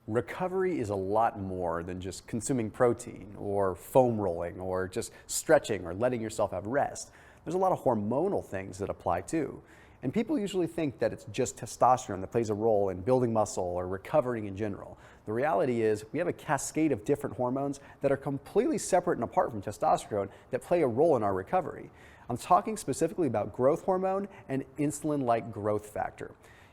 Recovery is a lot more than just consuming protein or foam rolling or just stretching or letting yourself have rest. There's a lot of hormonal things that apply too. And people usually think that it's just testosterone that plays a role in building muscle or recovering in general. The reality is we have a cascade of different hormones that are completely separate and apart from testosterone that play a role in our recovery. I'm talking specifically about growth hormone and insulin-like growth factor.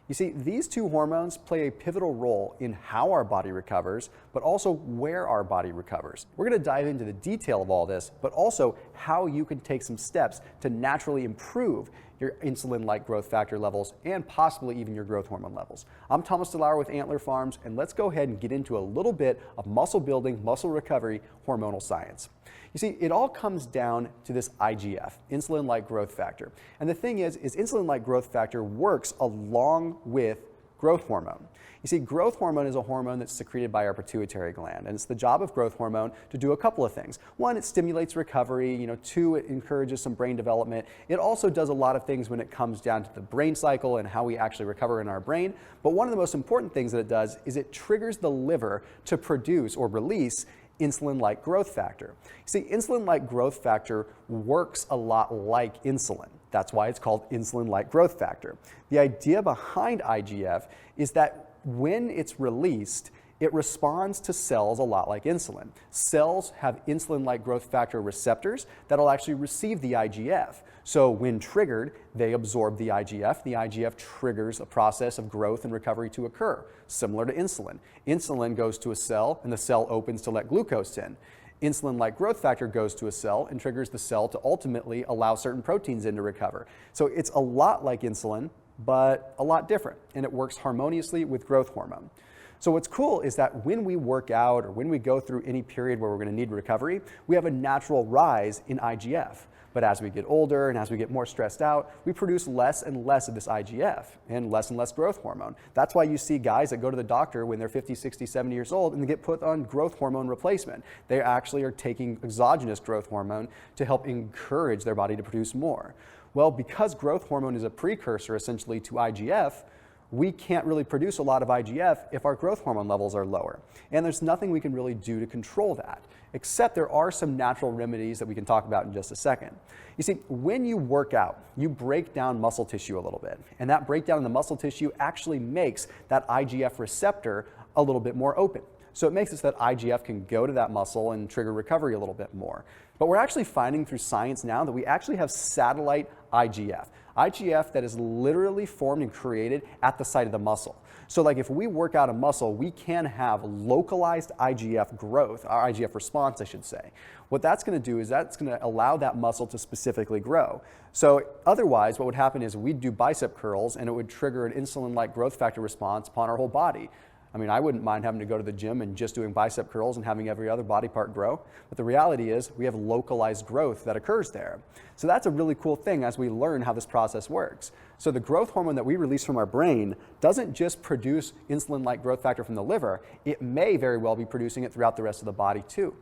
You see, these two hormones play a pivotal role in how our body recovers, but also where our body recovers. We're going to dive into the detail of all this, but also how you can take some steps to naturally improve your insulin-like growth factor levels and possibly even your growth hormone levels. I'm Thomas DeLauer with Antler Farms, and let's go ahead and get into a little bit of muscle building, muscle recovery, hormonal science. You see, it all comes down to this IGF, insulin-like growth factor. And the thing is insulin-like growth factor works along with growth hormone. You see, growth hormone is a hormone that's secreted by our pituitary gland, and it's the job of growth hormone to do a couple of things. One, it stimulates recovery. Two, it encourages some brain development. It also does a lot of things when it comes down to the brain cycle and how we actually recover in our brain. But one of the most important things that it does is it triggers the liver to produce or release insulin-like growth factor. You see, insulin-like growth factor works a lot like insulin. That's why it's called insulin-like growth factor. The idea behind IGF is that when it's released, it responds to cells a lot like insulin. Cells have insulin-like growth factor receptors that'll actually receive the IGF. So when triggered, they absorb the IGF. The IGF triggers a process of growth and recovery to occur, similar to insulin. Insulin goes to a cell, and the cell opens to let glucose in. Insulin-like growth factor goes to a cell and triggers the cell to ultimately allow certain proteins in to recover. So it's a lot like insulin, but a lot different, and it works harmoniously with growth hormone. So what's cool is that when we work out or when we go through any period where we're going to need recovery, we have a natural rise in IGF. But as we get older and as we get more stressed out, we produce less and less of this IGF and less growth hormone. That's why you see guys that go to the doctor when they're 50, 60, 70 years old and they get put on growth hormone replacement. They actually are taking exogenous growth hormone to help encourage their body to produce more. Well, because growth hormone is a precursor essentially to IGF, we can't really produce a lot of IGF if our growth hormone levels are lower. And there's nothing we can really do to control that, except there are some natural remedies that we can talk about in just a second. You see, when you work out, you break down muscle tissue a little bit, and that breakdown in the muscle tissue actually makes that IGF receptor a little bit more open. So it makes it so that IGF can go to that muscle and trigger recovery a little bit more. But we're actually finding through science now that we actually have satellite IGF. IGF that is literally formed and created at the site of the muscle. So like if we work out a muscle, we can have localized IGF growth, or IGF response, I should say. What that's going to do is that's going to allow that muscle to specifically grow. So otherwise, what would happen is we'd do bicep curls and it would trigger an insulin-like growth factor response upon our whole body. I mean, I wouldn't mind having to go to the gym and just doing bicep curls and having every other body part grow. But the reality is we have localized growth that occurs there. So that's a really cool thing as we learn how this process works. So the growth hormone that we release from our brain doesn't just produce insulin-like growth factor from the liver. It may very well be producing it throughout the rest of the body too.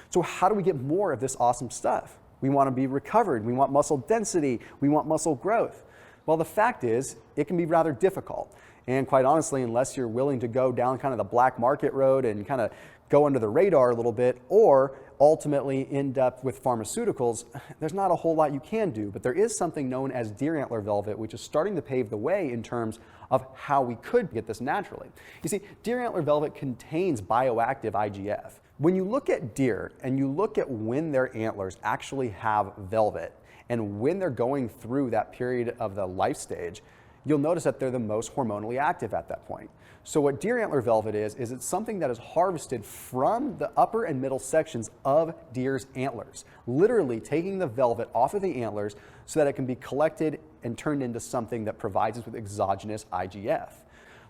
So how do we get more of this awesome stuff? We want to be recovered. We want muscle density. We want muscle growth. Well, the fact is, it can be rather difficult. And quite honestly, unless you're willing to go down kind of the black market road and kind of go under the radar a little bit, or ultimately end up with pharmaceuticals, there's not a whole lot you can do. But there is something known as deer antler velvet, which is starting to pave the way in terms of how we could get this naturally. You see, deer antler velvet contains bioactive IGF. When you look at deer and you look at when their antlers actually have velvet and when they're going through that period of the life stage, you'll notice that they're the most hormonally active at that point. So what deer antler velvet is it's something that is harvested from the upper and middle sections of deer's antlers, literally taking the velvet off of the antlers so that it can be collected and turned into something that provides us with exogenous IGF.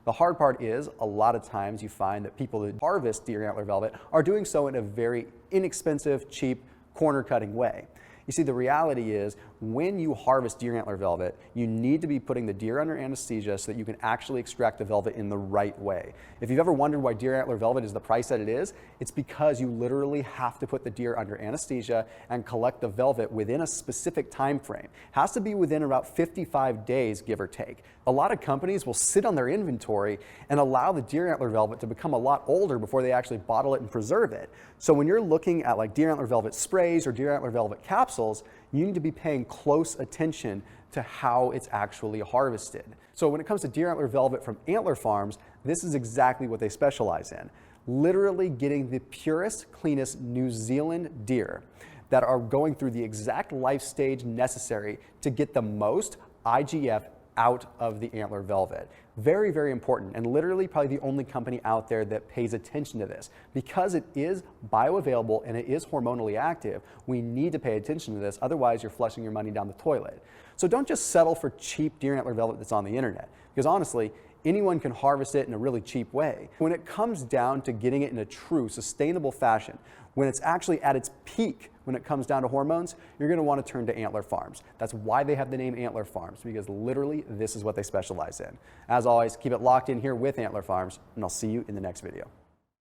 The hard part is a lot of times you find that people that harvest deer antler velvet are doing so in a very inexpensive, cheap, corner cutting way. You see, the reality is when you harvest deer antler velvet, you need to be putting the deer under anesthesia so that you can actually extract the velvet in the right way. If you've ever wondered why deer antler velvet is the price that it is, it's because you literally have to put the deer under anesthesia and collect the velvet within a specific time frame. It has to be within about 55 days, give or take. A lot of companies will sit on their inventory and allow the deer antler velvet to become a lot older before they actually bottle it and preserve it. So when you're looking at like deer antler velvet sprays or deer antler velvet capsules, you need to be paying close attention to how it's actually harvested. So when it comes to deer antler velvet from Antler Farms, this is exactly what they specialize in. Literally getting the purest, cleanest New Zealand deer that are going through the exact life stage necessary to get the most IGF out of the antler velvet. Very, very important, and literally probably the only company out there that pays attention to this. Because it is bioavailable and it is hormonally active, we need to pay attention to this, otherwise you're flushing your money down the toilet. So don't just settle for cheap deer antler velvet that's on the internet, because honestly, anyone can harvest it in a really cheap way. When it comes down to getting it in a true, sustainable fashion, when it's actually at its peak, when it comes down to hormones, you're going to want to turn to Antler Farms. That's why they have the name Antler Farms, because literally this is what they specialize in. As always, keep it locked in here with Antler Farms, and I'll see you in the next video.